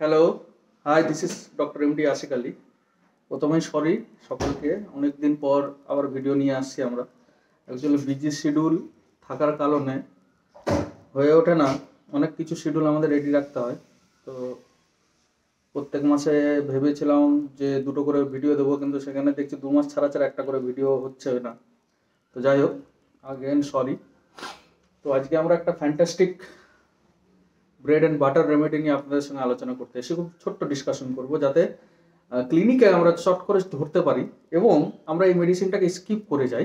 Hello, hi, this is doctor MD Ashiq Ali. প্রথমেই sorry সকলকে, অনেক দিন পর আবার ভিডিও নিয়ে আসছি আমরা। অ্যাকচুয়ালি বিজি শিডিউল থাকার কারণে হয়ে ওঠে না, অনেক কিছু শিডিউল আমাদের রেডি রাখতে হয়। তো প্রত্যেক মাসে ভেবেছিলাম যে দুটো করে ভিডিও দেবো, কিন্তু সেখানে দেখছি 2 মাস ছাড়া ছাড়া একটা করে ভিডিও হচ্ছে না। তো যাই হোক, আগেন সরি। তো আজকে আমরা একটা fantastic bread and butter remedy নিয়ে আপনাদের সঙ্গে আলোচনা করতে এসে খুব ছোট্ট ডিসকাশন করব, যাতে ক্লিনিকে আমরা শর্ট করে ধরতে পারি এবং আমরা এই মেডিসিনটাকে স্কিপ করে যাই।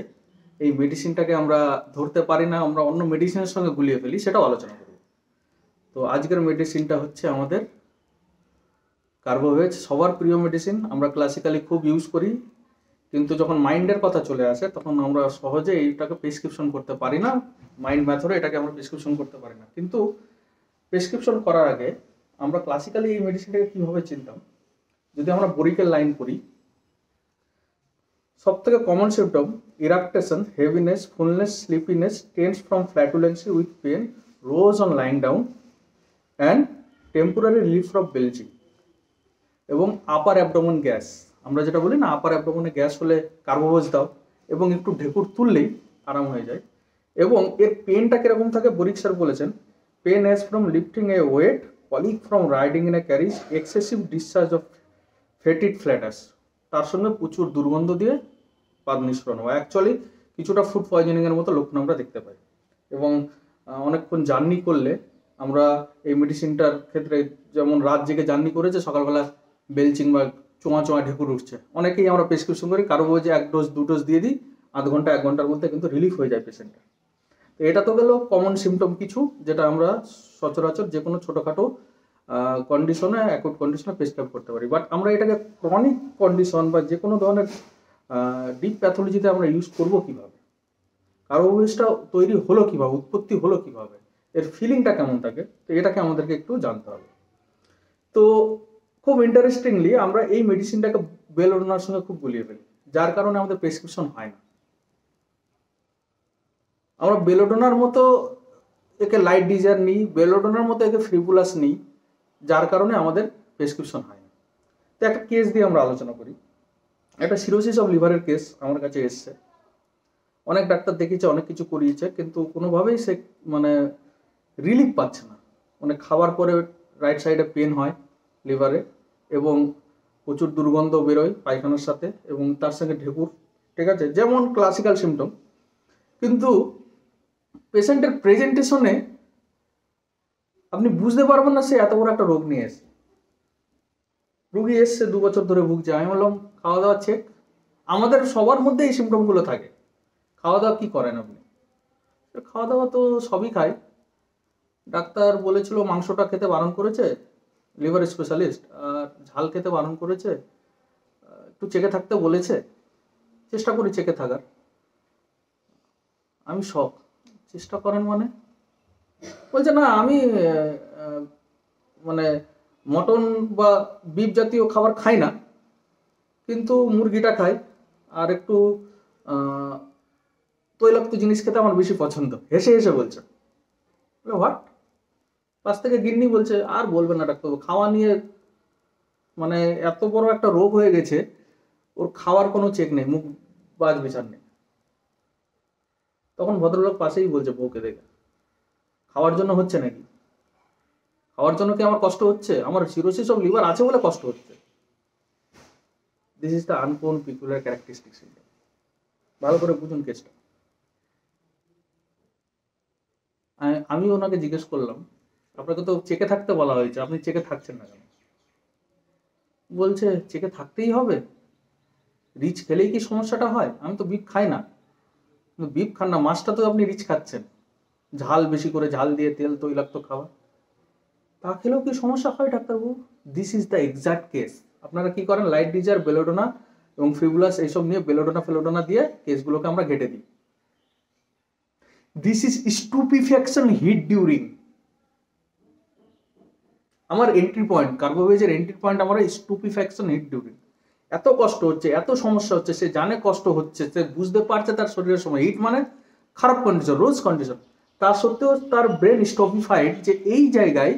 এই মেডিসিনটাকে আমরা ধরতে পারি না, আমরা অন্য মেডিসিনের সঙ্গে গুলিয়ে ফেলি, সেটাও আলোচনা করব। তো আজকের মেডিসিনটা হচ্ছে আমাদের কার্বোভেজ, সবার প্রিয় মেডিসিন। আমরা ক্লাসিক্যালি খুব ইউজ করি, কিন্তু যখন মাইন্ডের কথা চলে আসে তখন আমরা সহজে এইটাকে প্রেসক্রিপশন করতে পারি না। মাইন্ড মেথডে এটাকে আমরা প্রেসক্রিপশন করতে পারি না। কিন্তু প্রেসক্রিপশন করার আগে আমরা ক্লাসিক্যালি এই মেডিসিনটাকে কীভাবে চিনতাম, যদি আমরা বরিকের লাইন করি, সব থেকে common symptom eructation, heaviness, fullness, sleepiness, tense from flatulency with pain, rose on lying down and temporary relief from belching, এবং আপার অ্যাবডোমেন গ্যাস। আমরা যেটা বলি না, আপার অ্যাবডোমেনে গ্যাস হলে কার্বোভেজ দাও এবং একটু ঢেকুর তুললেই আরাম হয়ে যায়। এবং এর পেনটা কীরকম থাকে, বরিক স্যার বলেছেন, pain as from lifting a weight, colic from riding in a carriage, excessive discharge of fetid flatus, তার সঙ্গে প্রচুর দুর্গন্ধ দিয়ে পাদ নিঃসরণ হয়। অ্যাকচুয়ালি কিছুটা ফুড পয়জনিংয়ের মতো লক্ষণ আমরা দেখতে পাই। এবং অনেকক্ষণ জার্নি করলে আমরা এই মেডিসিনটার ক্ষেত্রে, যেমন রাত জেগে জার্নি করেছে, সকালবেলা বেলচিং বা চোঁয়া চোঁয়া ঢেকুর উঠছে, অনেকেই আমরা প্রেসক্রিপশন করি, কারো বলছে 1 ডোজ 2 ডোজ দিয়ে দিই, আধ ঘন্টা 1 ঘন্টার মধ্যে কিন্তু রিলিফ হয়ে যায় পেশেন্টের। তো এটা তো গেল কমন সিমটম কিছু, যেটা আমরা সচরাচর যে কোনো ছোটোখাটো কন্ডিশনে, অ্যাকুট কন্ডিশনে প্রেসক্রাইব করতে পারি। বাট আমরা এটাকে ক্রনিক কন্ডিশন বা যে কোনো ধরনের ডিপ প্যাথোলজিতে আমরা ইউজ করবো কীভাবে, কার্বোভেজটা তৈরি হলো কীভাবে, উৎপত্তি হলো কীভাবে, এর ফিলিংটা কেমন থাকে, তো এটাকে আমাদেরকে একটু জানতে হবে। তো খুব ইন্টারেস্টিংলি আমরা এই মেডিসিনটাকে বেলোডোনার সঙ্গে খুব গুলিয়ে ফেলি, যার কারণে আমাদের প্রেসক্রিপশন হয় না। আমরা বেলোডোনার মতো একে লাইট ডিজার নিই, বেলোডোনার মতো একে ফ্রিবুলাস নিই, যার কারণে আমাদের প্রেসক্রিপশন হয় না। তো একটা কেস দিয়ে আমরা আলোচনা করি। একটা সিরোসিস অফ লিভারের কেস আমার কাছে এসছে। অনেক ডাক্তার দেখিয়েছে, অনেক কিছু করিয়েছে, কিন্তু কোনোভাবেই সে রিলিফ পাচ্ছে না। খাবার পরে রাইট সাইডে পেন হয় লিভারে, এবং প্রচুর দুর্গন্ধ বেরোয় পায়খানার সাথে, এবং তার সঙ্গে ঢেকুর, ঠিক আছে, যেমন ক্লাসিক্যাল সিমটম। কিন্তু পেশেন্টের প্রেজেন্টেশনে আপনি বুঝতে পারবেন না সে এত বড় একটা রোগ নিয়ে এসে। রুগী এসছে 2 বছর ধরে ভুগছে, আমি বললাম খাওয়া দাওয়া চেক। আমাদের সবার মধ্যে এই সিমটমগুলো থাকে। খাওয়া দাওয়া কী করেন আপনি? খাওয়া দাওয়া তো সবই খায়, ডাক্তার বলেছিল মাংসটা খেতে বারণ করেছে, লিভার স্পেশালিস্ট, আর ঝাল খেতে বারণ করেছে, একটু চেকে থাকতে বলেছে, চেষ্টা করি চেকে থাকার। আমি শখ, চেষ্টা করেন মানে? বলছে না, আমি মটন বা বিফ জাতীয় খাবার খাই না, কিন্তু মুরগিটা খাই, আর একটু তৈলাক্ত জিনিস খেতে আমার বেশি পছন্দ। হেসে হেসে বলছে। হোয়াট? পাশ থেকে গিন্নি বলছে, আর বলবে না ডাক্তারবাবু, খাওয়া নিয়ে এত বড় একটা রোগ হয়ে গেছে, ওর খাওয়ার কোনো চেক নেই, মুখ বাজ বিচার নেই। তখন ভদ্রলোক পাশেই বলছে বউকে দেখে, খাওয়ার জন্য হচ্ছে নাকি? খাওয়ার জন্য কি আমার কষ্ট হচ্ছে? আমার সিরোসিস অফ লিভার আছে বলে কষ্ট হচ্ছে। This is the uncommon peculiar characteristic symptom. ভালো করে বুঝুন কেসটা। আমি ওনাকে জিজ্ঞেস করলাম, আপনাকে তো চেকে থাকতে বলা হয়েছে, আপনি চেকে থাকছেন না কেন? বলছে চেকে থাকতেই হবে, রিচ খেলেই কি সমস্যাটা হয়? আমি তো বিফ খাই না। বিফ খান না, মাছটা তো আপনি রিচ খাচ্ছেন, ঝাল বেশি করে, ঝাল দিয়ে তেল তৈলাক্ত খাওয়া, তা খেলেও কি সমস্যা হয় ডাক্তারবাবু? This is the exact case. আপনারা কি করেন, লাইট ডিজার, বেলোডোনা এবং ফ্রিবুলাস এইসব নিয়ে বেলোডোনা দিয়ে কেসগুলোকে আমরা ঘেটে দিই। This is stupefaction heat during. আমার এন্ট্রি পয়েন্ট, কার্বোভেজের এন্ট্রি পয়েন্ট আমার স্টুপিফ্যাকশন হিট ডিউরিং। এত কষ্ট হচ্ছে, এত সমস্যা হচ্ছে, সে জানে কষ্ট হচ্ছে, সে বুঝতে পারছে তার শরীরের সময়, হিট মানে খারাপ কন্ডিশন, রোজ কন্ডিশন, তা সত্ত্বেও তার ব্রেন স্টপিফাইড যে এই জায়গায়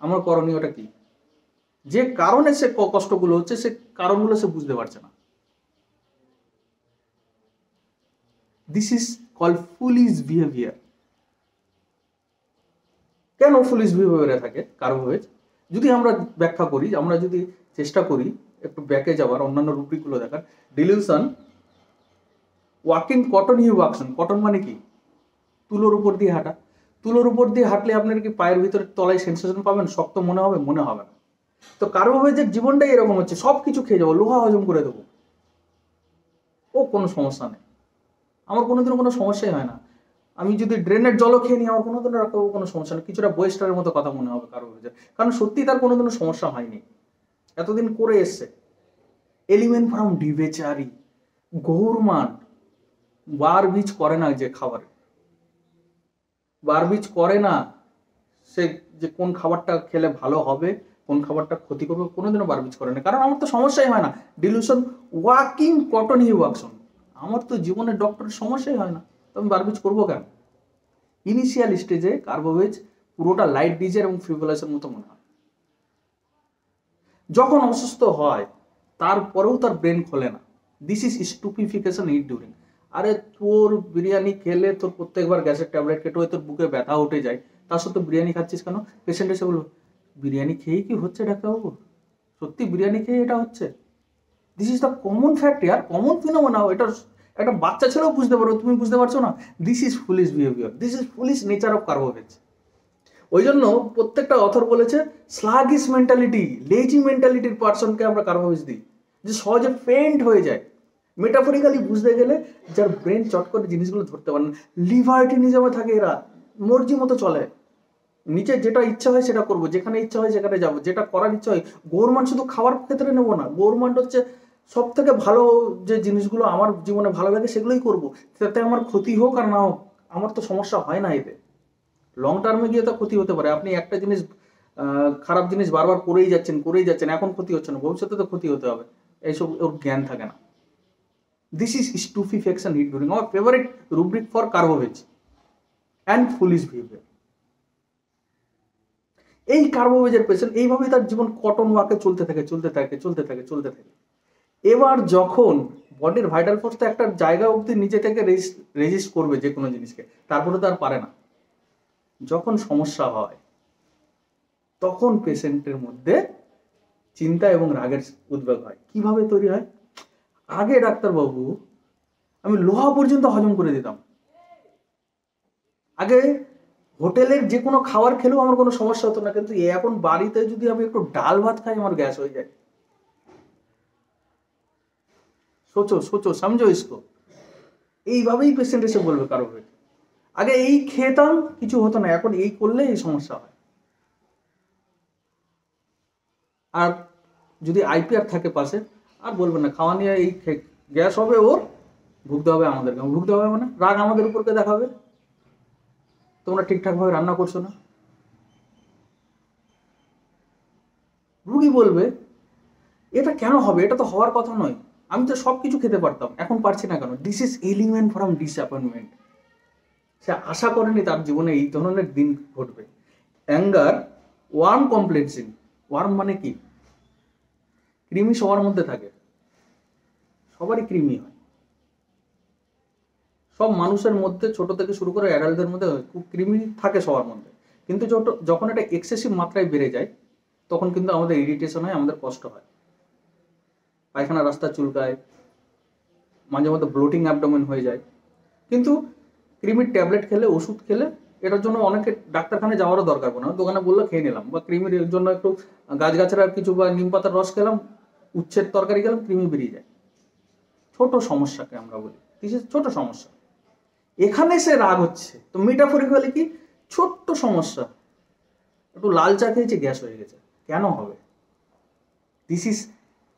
আমার করণীয়টা কি। যে কারণে সে কষ্টগুলো হচ্ছে সে কারণগুলো সে বুঝতে পারছে না। This is called foolish behaviour. কেন ফুলিশ বিহেভিয়ারে থাকে কার্বোভেজ? যদি আমরা ব্যাখ্যা করি, আমরা যদি চেষ্টা করি একটু ব্যাকে যাওয়ার, অন্যান্য রূপগুলো দেখার। Delusion, walking cotton hue action. Cotton মানে কি? তুলোর উপর দিয়ে হাঁটা। তুলোর উপর দিয়ে হাঁটলে আপনার কি পায়ের ভিতরে তলায় সেন্সেশন পাবেন? শক্ত মনে হবে? মনে হবে না। তো কার্বোভেজের জীবনটাই এরকম হচ্ছে, সব কিছু খেয়ে যাবো, লোহা হজম করে দেবো, ও কোনো সমস্যা নেই, আমার কোনোদিনও কোনো সমস্যাই হয় না। আমি যদি ড্রেনের জলও খেয়ে নিই আমার কোনোদিনও কোনো সমস্যা নেই। কিছুটা বয়েস্টারের মতো কথা মনে হবে কার্বোভেজের, কারণ সত্যি তার কোনোদিনও সমস্যা হয়নি, এতদিন করে এসছে। এলিমেন্ট ফ্রম ডিভেচারি, গৌরমান বার বীজ করে না, যে খাবারে বার বীজ করে না সে, যে কোন খাবারটা খেলে ভালো হবে কোন খাবারটা ক্ষতি করবে, কোনোদিনও বার বীজ করে না, কারণ আমার তো সমস্যাই হয় না। Delusion, walking cotton hue action, আমার তো জীবনে ডক্টরের সমস্যাই হয় না, তো আমি বার বীজ করবো কেন? ইনিশিয়াল স্টেজে কার্বোভেজ পুরোটা লাইট ডিজের এবং ফ্রিভোলাসের মতো মনে হয়। যখন অসুস্থ হয় তারপরেও তার ব্রেন খোলে না। This is stupefaction it during. আরে তোর বিরিয়ানি খেলে তোর প্রত্যেকবার গ্যাসের ট্যাবলেট খেতে হয়ে তোর বুকে ব্যথা উঠে যায়, তার সত্ত্বেও বিরিয়ানি খাচ্ছিস কেন? পেশেন্ট এসে বলবো, বিরিয়ানি খেয়েই কি হচ্ছে ডাক্তারবাবু? সত্যি বিরিয়ানি খেয়ে এটা হচ্ছে? This is the common fact year, common ফিনোমেনা। এটা একটা বাচ্চা ছেলেও বুঝতে পারো, তুমি বুঝতে পারছো না? This is foolish behaviour, this is foolish nature of Carbo veg. ওই জন্য প্রত্যেকটা অথর বলেছে স্লাগিস মেন্টালিটি, লেজি মেন্টালিটির পার্সনকে আমরা কার্বোভেজ দিই, যে সহজে ফেন্ট হয়ে যায়। মেটাফরিক্যালি বুঝতে গেলে যার ব্রেন চট করে জিনিসগুলো ধরতে পারে না, লিবার্টিনিজমে থাকে এরা, মর্জি মতো চলে, নিচে যেটা ইচ্ছা হয় সেটা করবো, যেখানে ইচ্ছা হয় সেখানে যাবো, যেটা করার ইচ্ছা হয়। গভর্নমেন্ট শুধু খাওয়ার ক্ষেত্রে নেবো না, গভর্নমেন্ট হচ্ছে সব থেকে ভালো যে জিনিসগুলো আমার জীবনে ভালো লাগে সেগুলোই করবো, তাতে আমার ক্ষতি হোক আর না হোক আমার তো সমস্যা হয় না। এতে লং টার্মে গিয়ে তো ক্ষতি হতে পারে। আপনি একটা জিনিস খারাপ জিনিস বারবার করেই যাচ্ছেন, এখন ক্ষতি হচ্ছে না, ভবিষ্যতে তো ক্ষতি হতে হবে, এইসব ওর জ্ঞান থাকে না। This is stupefaction heat during our favourite rubric for carbo veg and foolish behaviour. এই কার্বোভেজের পেশেন্ট এইভাবেই তার জীবন কটন ওয়াকে চলতে থাকে। এবার যখন বডির ভাইটাল ফোর্সটা একটা জায়গা অবধি নিজে থেকে রেজিস্ট করবে যে কোনো জিনিসকে, তারপরে তো আর পারে না। যখন সমস্যা হয় তখন পেশেন্টের মধ্যে চিন্তা এবং রাগের উদ্বেগ হয়। কিভাবে তৈরি হয়? আগে ডাক্তারবাবু আমি লোহা পর্যন্ত হজম করে দিতাম, আগে হোটেলের যে কোনো খাবার খেলেও আমার কোনো সমস্যা হতো না, কিন্তু এখন বাড়িতে যদি আমি একটু ডাল ভাত খাই আমার গ্যাস হয়ে যায়। সোচো সোচো সমঝো ইসকো। এইভাবেই পেশেন্ট এসে বলবে কারো হয়ে, আগে এই খেতাম কিছু হতো না, এখন এই করলে এই সমস্যা হয়। আর যদি আইপিআর থাকে পাশে আর বলবে না, খাওয়া নিয়ে এই গ্যাস হবে ওর, ভুগতে হবে আমাদেরকে। ভুগতে হবে মানে রাগ আমাদের উপরকে দেখাবে, তোমরা ঠিকঠাকভাবে রান্না করছো না। রুগী বলবে এটা কেন হবে, এটা তো হওয়ার কথা নয়, আমি তো সব কিছু খেতে পারতাম, এখন পারছি না কেন? This is element from disappointment. সে আশা করেনি তার জীবনে এই ধরনের দিন ঘটবে। Anger, worm কমপ্লেক্সিং। ওয়ার্ম মানে কি? কৃমি সবার মধ্যে থাকে, সবারই কৃমি হয়, সব মানুষের মধ্যে ছোট থেকে শুরু করে অ্যাডাল্টদের মধ্যে খুব কৃমি থাকে সবার মধ্যে। কিন্তু যখন এটা এক্সেসিভ মাত্রায় বেড়ে যায় তখন কিন্তু আমাদের ইরিটেশন হয়, আমাদের কষ্ট হয়, পায়খানা রাস্তা চুলকায়, মাঝে মধ্যে ব্লোটিং অ্যাবডোমেন হয়ে যায়। কিন্তু কৃমির ট্যাবলেট খেলে, ওষুধ খেলে এটার জন্য অনেকে ডাক্তারখানে যাওয়ারও দরকার পড়ে না, দোকানে বললে খেয়ে নিলাম, বা কৃমির জন্য একটু গাছগাছড়ার কিছু বা নিম পাতার রস খেলাম, উচ্ছের তরকারি খেলাম, কৃমি বেরিয়ে যায়। ছোট সমস্যাকে আমরা বলি দিস ইজ ছোট সমস্যা। এখানে সে রাগ হচ্ছে, তো মেটাফরিক্যালি কি ছোট্ট সমস্যা, একটু লাল চা খেয়েছে গ্যাস হয়ে গেছে, কেন হবে? This is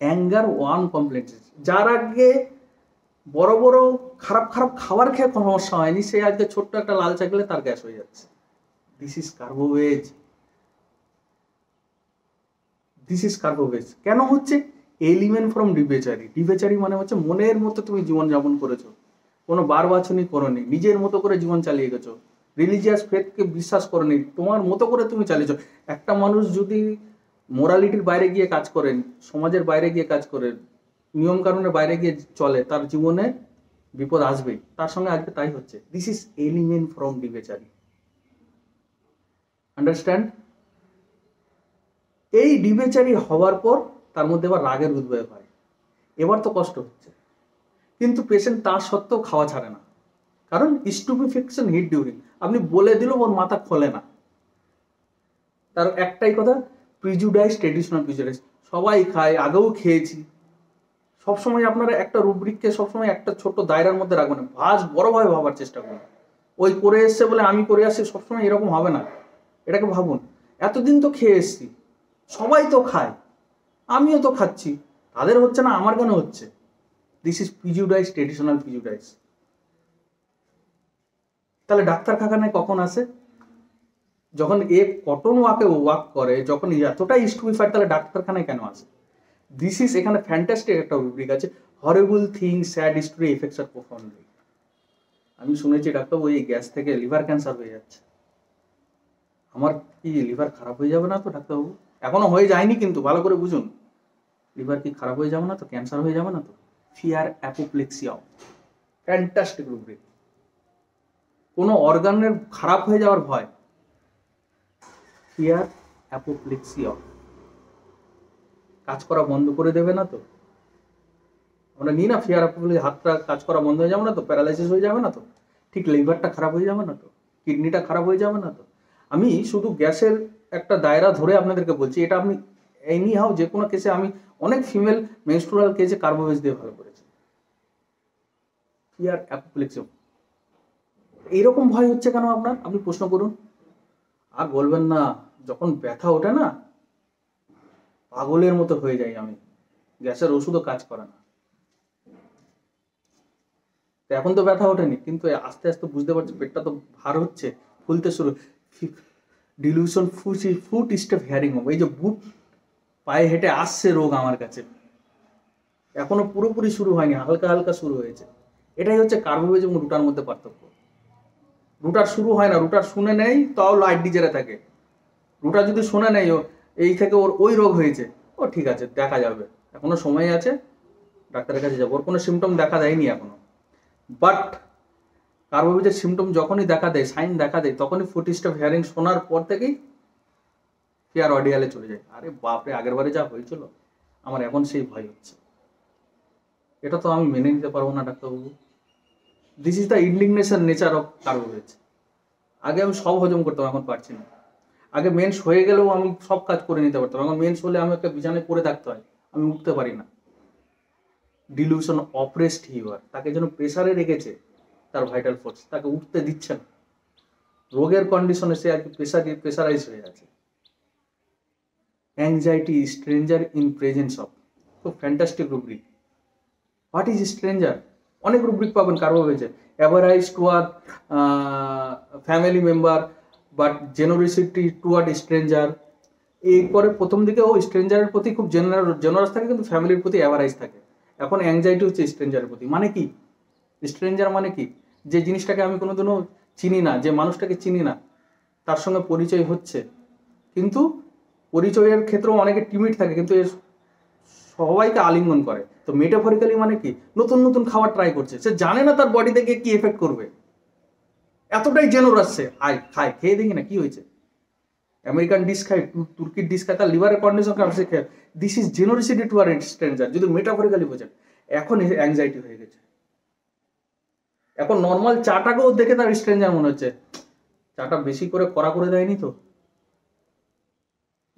anger one complaints. যার আগে বড় বড় খারাপ খারাপ খাবার খেয়ে কোনো সমস্যা হয়নি, সে আজকে ছোট্ট একটা লাল চা খেলে তার গ্যাস হয়ে যাচ্ছে। This is Carbo veg, this is Carbo veg. কেন হচ্ছে? Element from ডিভেচারি। ডিভেচারি মানে হচ্ছে মনের মতো তুমি জীবন যাপন করেছো, কোনো বার বাছনি করোনি, নিজের মতো করে জীবন চালিয়ে গেছো, রিলিজিয়াস ফেথকে বিশ্বাস করোনি, তোমার মতো করে তুমি চালিয়েছো। একটা মানুষ যদি মোরালিটির বাইরে গিয়ে কাজ করেন, সমাজের বাইরে গিয়ে কাজ করেন, নিয়ম কানুনের বাইরে গিয়ে চলে, তার জীবনে বিপদ আসবেই, তার সঙ্গে আজকে তাই হচ্ছে। This is element from debauchery, understand? এই ডিবেচারি হওয়ার পর তার মধ্যে এবার রাগের উদ্ভব হয়, এবার তো কষ্ট হচ্ছে, কিন্তু পেশেন্ট তার সত্ত্বেও খাওয়া ছাড়ে না, কারণ স্টুপিফিকেশন হিট ডিউরিং, আপনি বলে দিলেও ওর মাথা খোলে না। তার একটাই কথা, প্রিজুডাইস, ট্রেডিশনাল প্রিজুডাইস, সবাই খায়, আগেও খেয়েছি। সবসময় আপনারা একটা রুব্রিককে সবসময় একটা ছোট দায়রার মধ্যে রাখবেন, ভাজ বড়ভাবে ভাবার চেষ্টা করুন। ওই করে এসছে বলে আমি করে আসছি সবসময় এরকম হবে না, এটাকে ভাবুন এতদিন তো খেয়ে এসছি, সবাই তো খায়, আমিও তো খাচ্ছি, তাদের হচ্ছে না আমার কেন হচ্ছে? This is prejudice, traditional prejudice. তাহলে ডাক্তারখানায় কখন আসে? যখন এ কটন ওয়াক করে, যখন এতটাই স্টুপিফাইড, তাহলে ডাক্তারখানায় কেন আসে? দিস ইজ, এখানে ফ্যান্টাস্টিক একটা রুব্রিক আছে, horrible thing, sad story, effects আর প্রফাউন্ডলি। আমি শুনেছি ডাক্তারবাবু এই গ্যাস থেকে লিভার ক্যান্সার হয়ে যাচ্ছে। আমার কি লিভার খারাপ হয়ে যাবে না তো ডাক্তারবাবু? এখনো হয়ে যায়নি, কিন্তু ভালো করে বুঝুন, লিভার কি খারাপ হয়ে যাবে না তো? ক্যান্সার হয়ে যাবে না তো? Fear apoplexia, fantastic rubric. কোনো অর্গানের খারাপ হয়ে যাওয়ার ভয়, ফিয়ার অ্যাপোপ্লেক্সিয়া, কাজ করা বন্ধ করে দেবে না তো? আমরা নিই না ফিয়ার অ্যাপোপ্লেক্সিয়া, হাতটা কাজ করা বন্ধ হয়ে যাবে না তো? প্যারালাইসিস হয়ে যাবে না তো? ঠিক লিভারটা খারাপ হয়ে যাবে না তো? কিডনিটা খারাপ হয়ে যাবে না তো? আমি শুধু গ্যাসের একটা দায়রা ধরে আপনাদেরকে বলছি, এটা আপনি এনি হাও যে কোনো কেসে, আমি অনেক ফিমেল মেনস্ট্রুয়াল কেসে কার্বোভেজ দিয়ে ভালো করেছি। ফিয়ার অ্যাপোপ্লেক্সিয়া, এইরকম ভয় হচ্ছে কেন আপনার? আপনি প্রশ্ন করুন। আর বলবেন না, যখন ব্যথা ওঠে না, পাগলের মতো হয়ে যাই আমি, গ্যাসের ওষুধও কাজ করে না। এখন তো ব্যথা ওঠেনি, কিন্তু আস্তে আস্তে বুঝতে পারছি পেটটা তো ভার হচ্ছে, ফুলতে শুরু, dilution, foot step hearing home, এই যে বুট পায়ে হেঁটে আসছে রোগ আমার কাছে, এখনো পুরোপুরি শুরু হয়নি, হালকা হালকা শুরু হয়েছে। এটাই হচ্ছে কার্বোভেজ এবং রুটার মধ্যে পার্থক্য। রুটার শুরু হয় না, রুটার শুনে নেই তাও লাইট ডিজেরে থাকে। রুটার যদি শুনে নেই এই থেকে ওর ওই রোগ হয়েছে, ও ঠিক আছে দেখা যাবে, এখনো সময় আছে, ডাক্তারের কাছে যাবো, ওর কোনো সিমটম দেখা দেয়নি এখনো। বাট কার্বোভেজের সিমটম যখনই দেখা দেয়, সাইন দেখা দেয়, তখনই ফুট স্টেপ হেয়ারিং শোনার পর থেকেই ফিয়ার অডিয়ালে চলে যায়। আরে বাপরে, আগের বারে যা হয়েছিল আমার এখন সেই ভয় হচ্ছে, এটা তো আমি মেনে নিতে পারবো না ডাক্তারবাবু। This is the indignation nature of carbo veg. আগে আমি সব হজম করতাম, এখন পারছি না। আগে মেন্স হয়ে গেলেও আমি সব কাজ করে নিতে পারতাম, এখন মেন্স হলে আমি একটা বিছানায় পড়ে থাকতে হয়, আমি উঠতে পারি না। ডিলিউশন, অপ্রেসড হিউয়ার, তাকে যেন প্রেসারে রেখেছে তার ভাইটাল ফোর্স, তাকে উঠতে দিচ্ছে না, রোগের কন্ডিশনে সে আজকে প্রেসারাইজ হয়ে আছে। Anxiety, stranger in presence of, তো fantastic rubric. What is stranger? অনেক রুব্রিক পাবেন কার্বোভেজে, avarice toward family member, but generosity toward stranger. এরপরে প্রথম দিকে ও স্ট্রেঞ্জারের প্রতি খুব জেনারাস থাকে, কিন্তু ফ্যামিলির প্রতি অ্যাভারাইজ থাকে। এখন অ্যাংজাইটি হচ্ছে স্ট্রেঞ্জারের প্রতি। মানে কি স্ট্রেঞ্জার মানে কি? যে জিনিসটাকে আমি কোনোদিনও চিনি না, যে মানুষটাকে চিনি না, তার সঙ্গে পরিচয় হচ্ছে, কিন্তু পরিচয়ের ক্ষেত্রেও অনেকে টিমিড থাকে, কিন্তু এর সবাইকে আলিঙ্গন করে। তো মেটাফরিক্যালি মানে কি, নতুন নতুন খাবার ট্রাই করছে, সে জানে না তার বডিতে গিয়ে কি এফেক্ট করবে, এতটাই জেনারাস সে, খায়, খেয়ে দেখি না কি হয়েছে, আমেরিকান ডিশ খায়, তুর্কির ডিশ খায়, তার লিভারের কন্ডিশন খারাপ, সে খায়। This is generosity to a stranger, যদি মেটাফরিক্যালি বোঝেন। এখন অ্যাংজাইটি হয়ে গেছে, এখন নর্মাল চাটাকেও দেখে তার স্ট্রেঞ্জার মনে হচ্ছে, চাটা বেশি করে কড়া করে দেয়নি তো,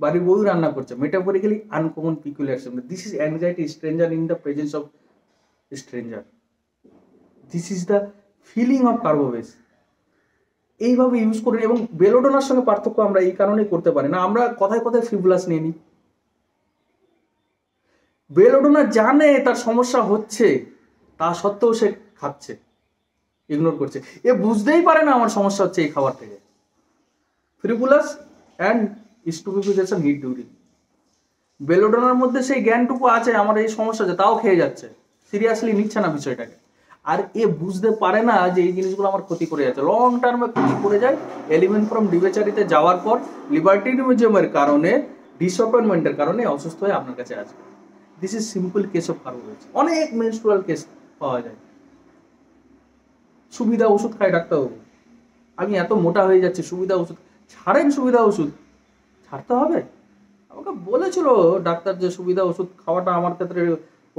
বাড়ির বউ রান্না করছে। Metaphorically uncommon peculiar symptom. This is anxiety, stranger in the presence of stranger. This is the feeling of carbo veg. এইভাবে ইউজ করেন। এবং বেলোডোনার সঙ্গে পার্থক্য আমরা এই কারণেই করতে পারি না, আমরা কথায় কথায় ফিবুলাস নিয়ে নিই। বেলোডোনা জানে তার সমস্যা হচ্ছে, তা সত্ত্বেও সে খাচ্ছে, ইগনোর করছে। এ বুঝতেই পারে না আমার সমস্যা হচ্ছে এই খাবার থেকে। ফিবুলাস অ্যান্ড স্টুপিফিকেশন হিট ডিউরিং। বেলোডোনার মধ্যে সেই জ্ঞানটুকু আছে আমার এই সমস্যা আছে, তাও খেয়ে যাচ্ছে, সিরিয়াসলি নিচ্ছে না বিষয়টাকে। আর এ বুঝতে পারে না যে এই জিনিসগুলো আমার ক্ষতি করে যাচ্ছে, লং টার্মে ক্ষতি করে যায়। এলিমেন্ট ফ্রম ডিবেচারিতে যাওয়ার পর লিবার্টিনিজমের কারণে ডিসঅ্যাপয়েন্টমেন্টের কারণে অসুস্থ হয়ে আপনার কাছে আসবে। This is simple case of Carbo veg. অনেক মেনস্ট্রুয়াল কেস পাওয়া যায়। সুবিধা ওষুধ খায় ডাক্তারবাবু, আমি এত মোটা হয়ে যাচ্ছি, সুবিধা ওষুধ ছাড়েন। সুবিধা ওষুধ ছাড়তে হবে? আমাকে বলেছিল ডাক্তার যে সুবিধা ওষুধ খাওয়াটা আমার ক্ষেত্রে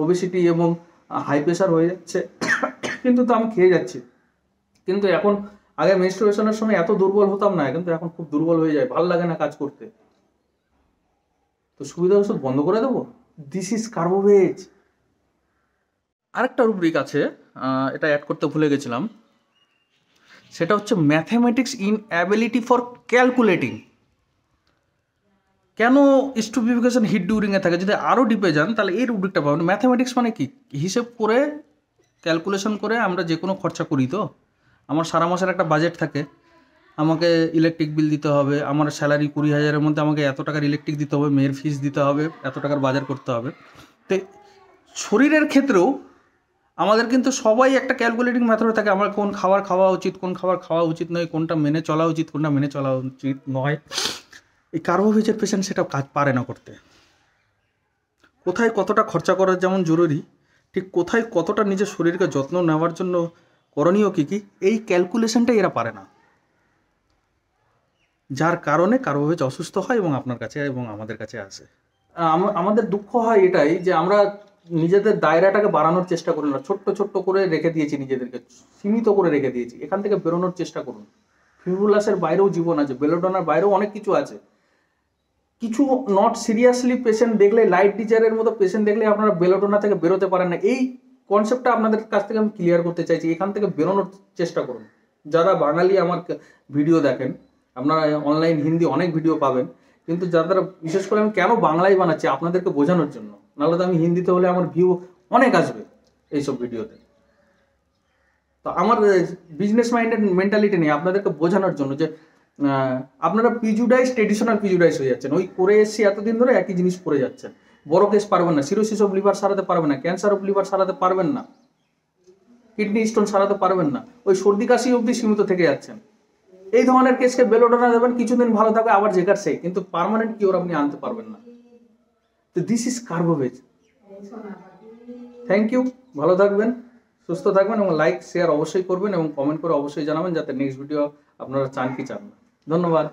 ওবেসিটি এবং হাই প্রেশার হয়ে যাচ্ছে, কিন্তু তো আমি খেয়ে যাচ্ছি। কিন্তু এখন আগে মেনস্ট্রুয়েশনের সময় এত দুর্বল হতাম না, কিন্তু এখন খুব দুর্বল হয়ে যায়, ভালো লাগে না কাজ করতে। তো সুবিধা ওষুধ বন্ধ করে দেবো? This is Carbo veg. আরেকটা রুব্রিক আছে, এটা অ্যাড করতে ভুলে গেছিলাম, সেটা হচ্ছে mathematics in ability for calculating. কেন স্টুপিফিকেশন হিট ডিউরিংয়ে থাকে? যদি আরও ডিপে যান তাহলে এই রুব্রিকটা পাবেন। ম্যাথমেটিক্স মানে কি? হিসেব করে, ক্যালকুলেশন করে আমরা যে কোনো খরচা করি। তো আমার সারা মাসের একটা বাজেট থাকে, আমাকে ইলেকট্রিক বিল দিতে হবে, আমার স্যালারি 20,000-এর মধ্যে আমাকে এত টাকার ইলেকট্রিক দিতে হবে, মেয়ের ফিস দিতে হবে, এত টাকার বাজার করতে হবে। তো শরীরের ক্ষেত্রেও আমাদের কিন্তু সবাই একটা ক্যালকুলেটিং মেথড থাকে, আমার কোন খাবার খাওয়া উচিত, কোন খাবার খাওয়া উচিত নয়, কোনটা মেনে চলা উচিত, কোনটা মেনে চলা উচিত নয়। এই কার্বোভেজের পেশেন্ট সেটা কাজ পারে না করতে। কোথায় কতটা খরচা করা যেমন জরুরি, ঠিক কোথায় কতটা নিজের শরীরকে যত্ন নেওয়ার জন্য করণীয় কী কী, এই ক্যালকুলেশনটাই এরা পারে না, যার কারণে কার্বোভেজ অসুস্থ হয় এবং আপনার কাছে এবং আমাদের কাছে আসে। আমাদের দুঃখ হয় এটাই যে আমরা নিজেদের দায়রাটাকে বাড়ানোর চেষ্টা করি না, ছোট্ট ছোট্ট করে রেখে দিয়েছি, নিজেদেরকে সীমিত করে রেখে দিয়েছি। এখান থেকে বেরোনোর চেষ্টা করুন। ফিবুলাসের বাইরেও জীবন আছে, বেলোডোনার বাইরেও অনেক কিছু আছে। কিছু নট সিরিয়াসলি পেশেন্ট দেখলে, লাইট ডিজারের মতো পেশেন্ট দেখলে আপনারা বেলোডোনা থেকে বেরোতে পারেন না। এই কনসেপ্টটা আপনাদের কাছ থেকে আমি ক্লিয়ার করতে চাইছি। এখান থেকে বেরোনোর চেষ্টা করুন। যারা বাঙালি আমার ভিডিও দেখেন, আপনারা অনলাইন হিন্দি অনেক ভিডিও পাবেন, কিন্তু যারা, বিশেষ করে আমি কেন বাংলায় বানাচ্ছি আপনাদেরকে বোঝানোর জন্য, নাহলে তো আমি হিন্দিতে হলে আমার ভিউ অনেক আসবে এইসব ভিডিওতে। তো আমার বিজনেস মাইন্ডেড মেন্টালিটি নেই, আপনাদেরকে বোঝানোর জন্য যে আপনারা প্রিজুডাইস, ট্রেডিশনাল প্রিজুডাইস হয়ে যাচ্ছেন। ওই করে এসছি এতদিন ধরে একই জিনিস করে যাচ্ছেন। বড় কেস পারবেন না, সিরোসিস অফ লিভার সারাতে পারবেন না, ক্যান্সার অফ লিভার সারাতে পারবেন না, কিডনি স্টোন সারাতে পারবেন না, ওই সর্দি কাশি অবধি সীমিত থেকে যাচ্ছেন। এই ধরনের কেসকে বেলোডোনা দেবেন, কিছুদিন ভালো থাকবে, আবার যেকার সেই, কিন্তু পার্মানেন্ট কিওর আপনি আনতে পারবেন না। তো this is carbo veg. Thank you, ভালো থাকবেন, সুস্থ থাকবেন এবং লাইক শেয়ার অবশ্যই করবেন এবং কমেন্ট করে অবশ্যই জানাবেন যাতে নেক্সট ভিডিও আপনারা চান কি চান না। ধন্যবাদ।